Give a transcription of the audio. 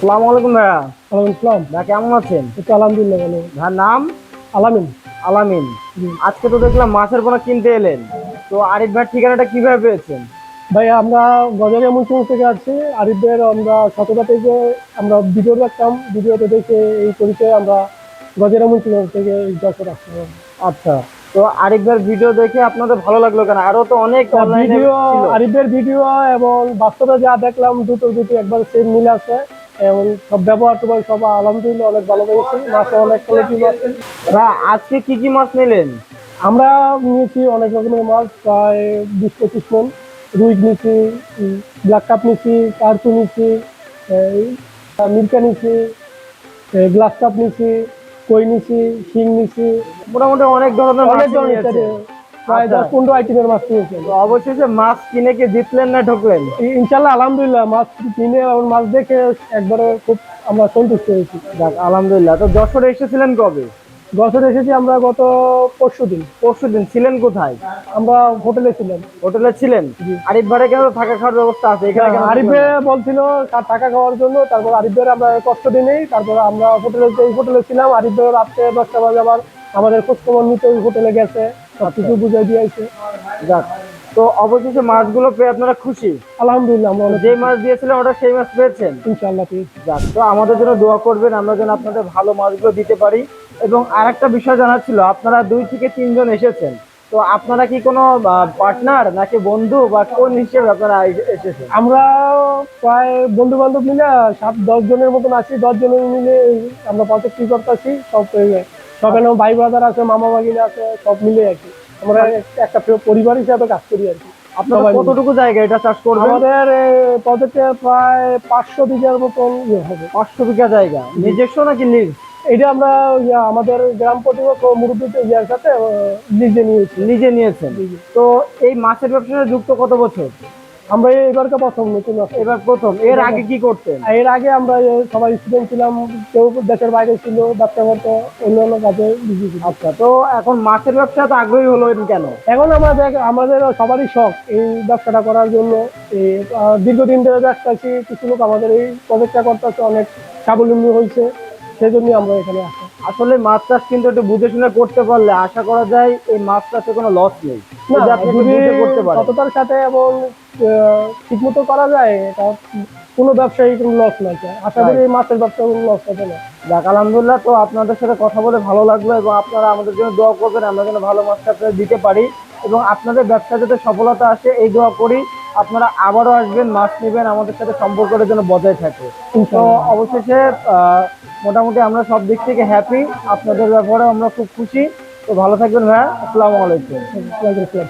আসসালামু আলাইকুম ভাইয়া। ওয়ালাইকুম আসসালাম। ভাইয়া কেমন আছেন? এই তো আলহামদুলিল্লাহ ভালো। ভাইয়ার নাম? আলামিন। আলামিন। জি। আজকে তো দেখলাম মাছের পোনা কিনতে এলেন, তো আরিফ ভাইয়ের ঠিকানাটা কিভাবে পেয়েছেন? ভাই আমরা গজারিয়া মুন্সিগঞ্জ থেকে আসছি। আরিফ ভাইয়ের আমরা ছোটবেলা থেকে আমরা ভিডিও দেখতাম। ভিডিওতে দেখে এই পরিচয়ে আমরা গজারিয়া মুন্সিগঞ্জ থেকে এই যশোর আসলাম। আচ্ছা, তো আরিফ ভাইয়ের ভিডিও দেখে আপনাদের ভালো লাগলো কেন? আরো তো অনেক অনলাইনে ভিডিও ছিল। আরিফ ভাইয়ের ভিডিও এবং বাস্তবে যা দেখলাম দুটো একবার সেম মিল আছে এবং সব ব্যবহার টবহার সব আলহামদুলিল্লাহ অনেক ভালো লেগেছে। মাছে অনেক কোয়ালিটি আছে। ভাইয়া আজকে কি কি মাছ নিলেন? আমরা নিয়েছি অনেক রকমের মাছ, প্রায় 20-25 মণ। রুই নিয়েছি, ব্ল্যাক কাপ নিয়েছি, কার্পু নিয়েছি, এই মিরকা নিয়েছি, গ্লাস কাপ নিয়েছি, কই নিয়েছি, শিং নিয়েছি, মোটামুটি অনেক ধরনের মাছ অনেক ধরনের নিয়েছেন। প্রায় আচ্ছা, 10-15 আইটেমের মাছ নিয়েছি। তো অবশেষে মাছ কিনে কি জিতলেন না ঠকলেন? ইনশাল্লাহ আলহামদুলিল্লাহ মাছ কিনে এবং মাছ দেখে একবারে খুব আমরা সন্তুষ্ট হয়েছি। যাক আলহামদুলিল্লাহ। তো যশোরে এসেছিলেন কবে? বছর এসেছি আমরা গত পরশুদিন। পরশুদিন। ছিলেন কোথায়? আমরা হোটেলে ছিলাম। হোটেলে ছিলেন? জি। আরিফ ভাইয়ের কেন থাকা খাওয়ার ব্যবস্থা আছে এখানে কেন আরিফে থাকলেন না? বলছিল টাকা খাওয়ার জন্য, তারপর আরিফের আমরা কষ্ট দিই নেই, তারপর আমরা এই হোটেলে ছিলাম। আরিফের রাত্রে 10টা বাজে আবার আমাদের খোঁজখবর নিতে ওই হোটেলে গেছে, সবকিছু বুঝাই দিয়েছে। যাক, তো অবশেষে মাছগুলো পেয়ে আপনারা খুশি? আলহামদুলিল্লাহ আমরা অনেক যে মাছ দিয়েছিলেন ওটা সেই মাছ পেয়েছেন? ইনশাআল্লাহ পেয়েছি। যাক, তো আমাদের জন্য দোয়া করবেন, আমরা যেন আপনাদের ভালো মাছগুলো দিতে পারি। এবং আরেকটা বিষয় জানার ছিল, আপনারা 2 থেকে 3 জন এসেছেন, তো আপনারা কি কোনো পার্টনার নাকি বন্ধু বা কোন হিসেবে আপনারা এসেছেন? আমরা প্রায় বন্ধু বান্ধব মিলে 7-10 জনের মতন আছি। 10 জনের মিলে আমরা প্রজেক্ট কি করতেছি, সব এখানে ভাই ব্রাদার আছে, মামা মাগিনা আছে, সব মিলে আর কি আমরা একটা পরিবার হিসাবে কাজ করি আর কি। আপনারা সবাই মিলে। কতটুকু জায়গা এটা চাষ করবেন? আমাদের প্রজেক্টে প্রায় 500 বিঘার মতন হবে। 500 বিঘা জায়গা নিজস্ব নাকি লিজ? এটা আমরা আমাদের গ্রাম প্রতিপক্ষ মুরব্বীদের ইয়ার সাথে লিজে নিয়েছি। নিজে নিয়েছেন? তো এই মাছের ব্যবসায় যুক্ত কত বছর? আমরা এবারকে প্রথম নতুন আছে। এবার প্রথম? এর আগে কি করতেন? এর আগে আমরা সবাই স্টুডেন্ট ছিলাম, কেউ দেশের বাইরে ছিল, ব্যবসা করতো, অন্যান্য কাজে বিজি ছিল। আচ্ছা, তো এখন মাছের ব্যবসাতে আগ্রহী হলেন কেন? এখন আমাদের সবারই শখ এই ব্যবসাটা করার জন্য। এই দীর্ঘদিন ধরে ব্যবসা আছি, কিছু লোক আমাদের এই প্রজেক্টটা করতেছে, অনেক স্বাবলম্বী হয়েছে, সেই জন্যই আমরা এখানে আসি। আসলে মাছ চাষ কিন্তু একটু বুঝে শুনে করতে পারলে আশা করা যায় এই মাছ চাষে কোনো লস নেই, না, যদি আপনি একটু যদি বুঝে করতে পারেন। সততার সাথে এবং ঠিক মতো করা যায়, এটা কোনো ব্যবসায়ী কোনো লস না যায়। আশা করি এই মাছের ব্যবসা কোনো লস হবে না। যাক আলহামদুলিল্লাহ, তো আপনাদের সাথে কথা বলে ভালো লাগলো এবং আপনারা আমাদের জন্য দোয়া করবেন, আমরা যেন ভালো মাছটা আপনাদের দিতে পারি এবং আপনাদের ব্যবসা যাতে সফলতা আসে এই দোয়া করি। আপনারা আবারও আসবেন, মাছ নেবেন, আমাদের সাথে সম্পর্কটা যেন বজায় থাকে। তো অবশেষে মোটামুটি আমরা সব দিক থেকে হ্যাপি, আপনাদের ব্যাপারে আমরা খুব খুশি। তো ভালো থাকবেন ভাইয়া, আসসালামু আলাইকুম। ইনশাআল্লাহ।